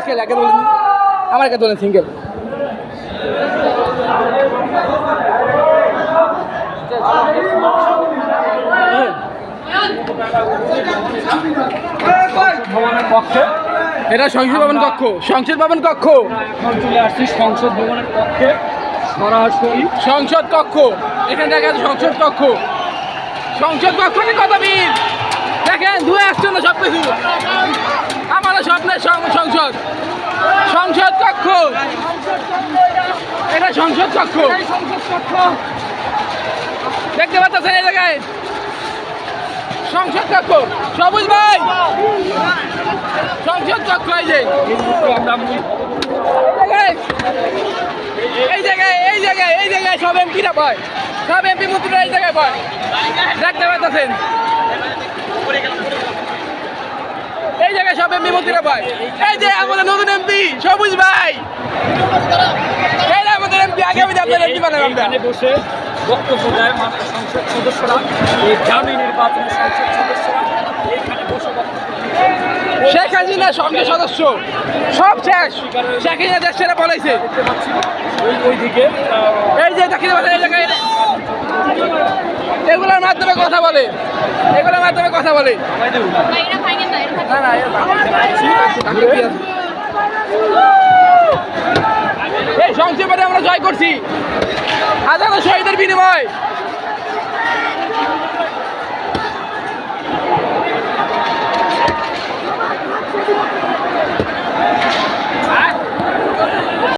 খেলে আগে বলেন, আমার কাছে বলেন সিঙ্গেল। ভবনের পক্ষে এটা সংসদ ভবন কক্ষ, সংসদ ভবন কক্ষ, এখন চলে আসছি সংসদ ভবনের পক্ষে সরাসরি সংসদ কক্ষ। এখানে দেখা যাচ্ছে সংসদ কক্ষ, সংসদ কক্ষ নিয়ে কথা বীর দেখেন ধুয়ে আসছে না সব কিছু। আমারও স্বপ্নের সংসদ, সংসদ কক্ষ, এটা সংসদ কক্ষ দেখতে পাচ্ছেন এই জায়গায় সংসদ কক্ষ। সবুজ ভাই সংসদ কক্ষ, এই যে এই জায়গায় এই জায়গায় এই জায়গায় সব এমপিরা পায়, সব এমপি মন্ত্রীরা এই জায়গায় পায়, দেখতে পাচ্ছেন এই জায়গায় সব এমপি মন্ত্রীরা পায়। এই যে আমাদের নতুন এমপি সবুজ ভাই, এই যে আমাদের এমপি, আগামী আপনার এমপি বানাবেন আমরা। এখানে বসে বক্তব্য দেয় মাননীয় সংসদ সদস্যরা, এই গ্রামীণ নির্বাচনের সংসদ সদস্যরা এখানে বসে বক্তব্য দিচ্ছে। শেখ হাসিনা সংসদ সদস্য সব শেষ, শেখ হাসিনা দেশ ছেড়ে পলাইছে। দেখতে পাচ্ছি ওইদিকে এই যে দেখতে পাচ্ছেন এই জায়গায় এগুলোর মাধ্যমে কথা বলে, এগুলোর মাধ্যমে কথা বলে। না না এই সংসদে আমরা জয় করছি হাজারো শহীদের বিনিময়।